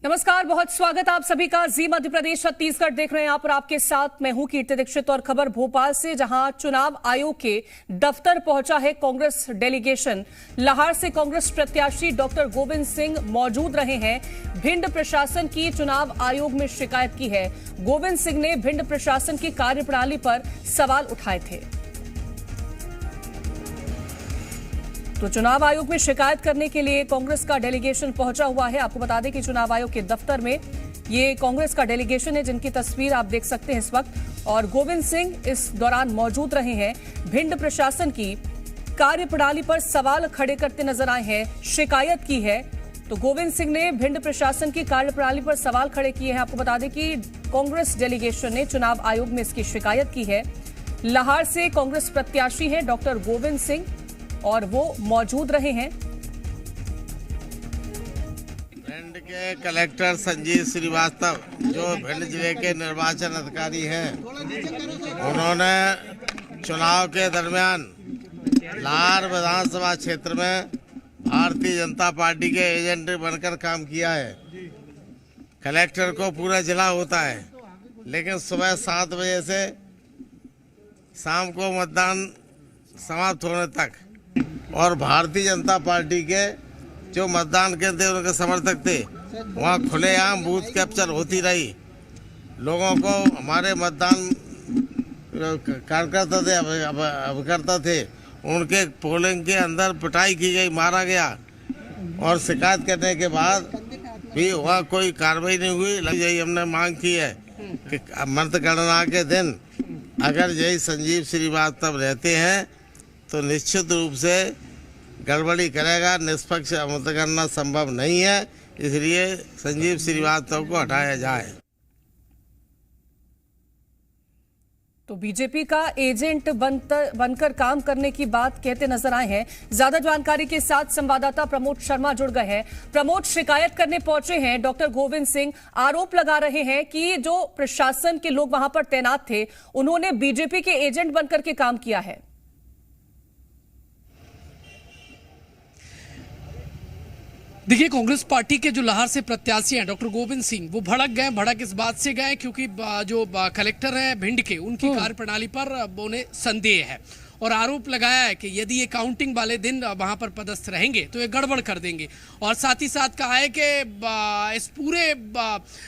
नमस्कार, बहुत स्वागत आप सभी का। जी मध्य प्रदेश छत्तीसगढ़ देख रहे हैं आप और आपके साथ मैं हूं कीर्ति दीक्षित। और खबर भोपाल से, जहां चुनाव आयोग के दफ्तर पहुंचा है कांग्रेस डेलीगेशन। लाहार से कांग्रेस प्रत्याशी डॉक्टर गोविंद सिंह मौजूद रहे हैं। भिंड प्रशासन की चुनाव आयोग में शिकायत की है। गोविंद सिंह ने भिंड प्रशासन की कार्यप्रणाली पर सवाल उठाए थे। तो चुनाव आयोग में शिकायत करने के लिए कांग्रेस का डेलीगेशन पहुंचा हुआ है। आपको बता दें कि चुनाव आयोग के दफ्तर में ये कांग्रेस का डेलीगेशन है, जिनकी तस्वीर आप देख सकते हैं इस वक्त। और गोविंद सिंह इस दौरान मौजूद रहे हैं। भिंड प्रशासन की कार्यप्रणाली पर सवाल खड़े करते नजर आए हैं, शिकायत की है। तो गोविंद सिंह ने भिंड प्रशासन की कार्यप्रणाली पर सवाल खड़े किए हैं। आपको बता दें कि कांग्रेस डेलीगेशन ने चुनाव आयोग में इसकी शिकायत की है। लाहार से कांग्रेस प्रत्याशी हैं डॉक्टर गोविंद सिंह और वो मौजूद रहे हैं। भिंड के कलेक्टर संजीव श्रीवास्तव, जो भिंड जिले के निर्वाचन अधिकारी हैं, उन्होंने चुनाव के दरमियान लाहार विधानसभा क्षेत्र में भारतीय जनता पार्टी के एजेंट बनकर काम किया है। कलेक्टर को पूरा जिला होता है, लेकिन सुबह 7 बजे से शाम को मतदान समाप्त होने तक और भारतीय जनता पार्टी के जो मतदान केंद्र उनके समर्थक थे, वहाँ खुलेआम बूथ कैप्चर होती रही। लोगों को हमारे मतदान कार्यकर्ता थे, अभिकर्ता थे, उनके पोलिंग के अंदर पिटाई की गई, मारा गया। और शिकायत करने के बाद भी वहाँ कोई कार्रवाई नहीं हुई। यही हमने मांग की है कि मतगणना के दिन अगर यही संजीव श्रीवास्तव रहते हैं तो निश्चित रूप से गड़बड़ी करेगा। निष्पक्ष मतगणना संभव नहीं है, इसलिए संजीव श्रीवास्तव को हटाया जाए। तो बीजेपी का एजेंट बनकर काम करने की बात कहते नजर आए हैं। ज्यादा जानकारी के साथ संवाददाता प्रमोद शर्मा जुड़ गए हैं। प्रमोद, शिकायत करने पहुंचे हैं डॉक्टर गोविंद सिंह, आरोप लगा रहे हैं कि जो प्रशासन के लोग वहां पर तैनात थे, उन्होंने बीजेपी के एजेंट बनकर के काम किया है। देखिए, कांग्रेस पार्टी के जो लाहार से प्रत्याशी हैं डॉक्टर गोविंद सिंह, वो भड़क इस बात से गए क्योंकि जो कलेक्टर हैं भिंड के, उनकी कार्यप्रणाली पर उन्हें संदेह है और आरोप लगाया है कि यदि ये काउंटिंग वाले दिन वहां पर पदस्थ रहेंगे तो ये गड़बड़ कर देंगे। और साथ ही साथ कहा है कि इस पूरे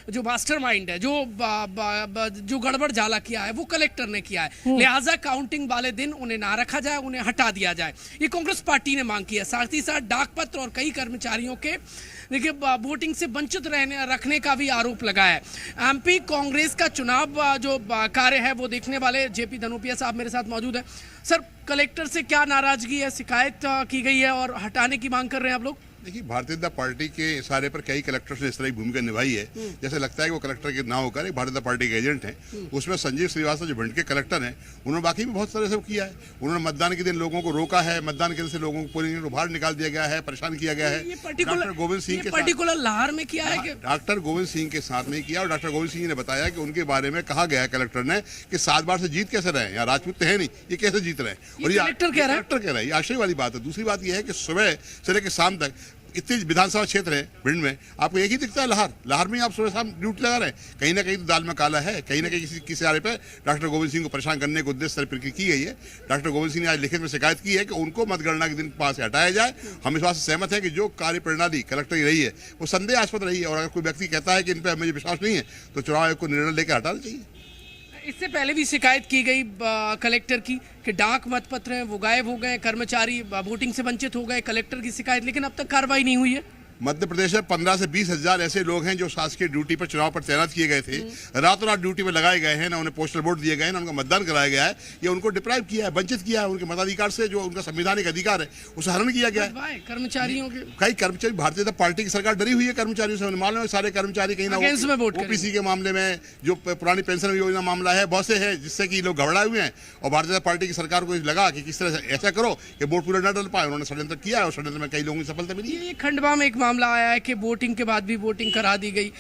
जो मास्टरमाइंड है, जो गड़बड़ झाला किया है, वो कलेक्टर ने किया है। लिहाजा काउंटिंग वाले दिन उन्हें ना रखा जाए, उन्हें हटा दिया जाए। ये कांग्रेस पार्टी ने मांग की है। साथ ही साथ डाक पत्र और कई कर्मचारियों के देखिए वोटिंग से वंचित रखने का भी आरोप लगाया है। एमपी कांग्रेस का चुनाव जो कार्य है वो देखने वाले जेपी धनोपिया साहब मेरे साथ मौजूद है। सर, कलेक्टर से क्या नाराजगी है, शिकायत की गई है और हटाने की मांग कर रहे हैं आप लोग? देखिए, भारतीय जनता पार्टी के इशारे पर कई कलेक्टर्स ने इस तरह की भूमिका निभाई है। जैसे लगता है कि वो कलेक्टर के ना होकर एक भारतीय जनता पार्टी के एजेंट हैं। उसमें संजीव श्रीवास्तव जो भिंड के कलेक्टर हैं, उन्होंने बाकी भी बहुत तरह से किया है। उन्होंने मतदान के दिन लोगों को रोका है, मतदान केंद्र से लोगों को पोलिंग को बाहर निकाल दिया गया है, परेशान किया गया है। डॉक्टर गोविंद सिंह के पर्टिकुलर लाहार में किया है, डॉक्टर गोविंद सिंह के साथ में किया। और डॉक्टर गोविंद सिंह ने बताया कि उनके बारे में कहा गया है कलेक्टर ने कि 7 बार से जीत कैसे रहे, यहाँ राजपूत तो है नहीं, ये कैसे जीत रहे हैं। और ये कलेक्टर कह रहा है, ये आश्चर्य वाली बात है। दूसरी बात यह है कि सुबह से लेकर शाम तक इतने विधानसभा क्षेत्र है भिंड में, आपको एक ही दिखता है लाहौर में आप सुबह शाम ड्यूटी लगा रहे हैं। कहीं ना कहीं तो दाल में काला है, कहीं ना कहीं किसी आरे पे डॉक्टर गोविंद सिंह को परेशान करने के उद्देश्य से प्रक्रिया की गई है। डॉक्टर गोविंद सिंह ने आज लिखित में शिकायत की है कि उनको मतगणना के दिन पास से हटाया जाए। हम इस बात से सहमत है कि जो कार्यप्रणाली कलेक्टर की रही है वो संदेहास्पद रही है, और अगर कोई व्यक्ति कहता है कि इन पर मुझे विश्वास नहीं है तो चुनाव आयोग को निर्णय लेकर हटाना चाहिए। इससे पहले भी शिकायत की गई कलेक्टर की कि डाक मतपत्र हैं वो गायब हो गए, कर्मचारी वोटिंग से वंचित हो गए, कलेक्टर की शिकायत, लेकिन अब तक कार्रवाई नहीं हुई है। मध्य प्रदेश में 15 से 20 हजार ऐसे लोग हैं जो शासकीय ड्यूटी पर चुनाव पर तैनात किए गए थे, रातों रात ड्यूटी पर लगाए गए हैं, ना उन्हें पोस्टल वोट दिए गए हैं, ना उनका मतदान कराया गया है। ये उनको डिप्राइव किया है, वंचित किया है। उनके मताधिकार से जो उनका संवैधानिक अधिकार है उसे हरण किया गया है। कर्मचारियों के कई कर्मचारी, भारतीय जनता पार्टी की सरकार डरी हुई है कर्मचारियों से। मालूम है सारे कर्मचारी कहीं ना ओपीसी के मामले में, जो पुरानी पेंशन योजना मामला है, बहुत से है जिससे कि लोग घबराए हुए हैं। और भारतीय जनता पार्टी की सरकार को लगा कि किस तरह से ऐसा करो कि वोट पूरा न डल पाए। उन्होंने षड्यंत्र किया है और षड्यंत्र में कई लोगों की सफलता मिली है। खंडवा में एक मामला आया है कि वोटिंग के बाद भी वोटिंग करा दी गई।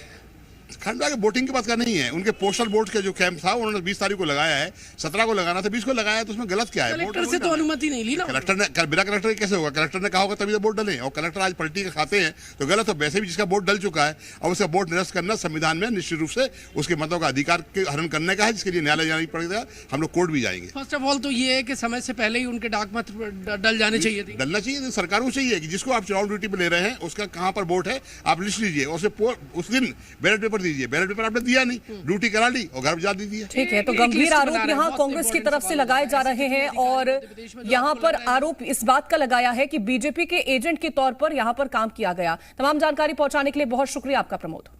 खंडवा के वोटिंग की बात का नहीं है, उनके पोस्टल वोट के जो कैंप था उन्होंने 20 तारीख को लगाया है, 17 को लगाना था, 20 को लगाया, तो उसमें गलत क्या है? कलेक्टर से तो अनुमति नहीं ली ना कलेक्टर ने। बिना कलेक्टर के कैसे होगा? कलेक्टर ने कहा होगा तभी तो वोट डले, और कलेक्टर आज पलटी के खाते हैं तो गलत हो। वैसे भी जिसका वोट डल चुका है और उसका वोट निरस्त करना संविधान में निश्चित रूप से उसके मतों का अधिकार के हरण करने का है, जिसके लिए न्यायालय जाना पड़ेगा, हम लोग कोर्ट भी जाएंगे। फर्स्ट ऑफ ऑल तो ये है कि समय से पहले ही उनके डाक मत डल जाने चाहिए थे। डलना चाहिए, सरकार को चाहिए कि जिसको आप चुनाव ड्यूटी पे ले रहे हैं उसका कहां पर वोट है आप लिस्ट लीजिए, उस दिन बैलेट पेपर दीजिए। बैलेट पेपर आपने दिया नहीं, ड्यूटी करा ली और घर जा दीजिए। ठीक है, तो गंभीर आरोप यहाँ कांग्रेस की तरफ से लगाए जा रहे हैं और यहाँ पर आरोप इस बात का लगाया है कि बीजेपी के एजेंट के तौर पर यहाँ पर काम किया गया। तमाम जानकारी पहुंचाने के लिए बहुत शुक्रिया आपका प्रमोद।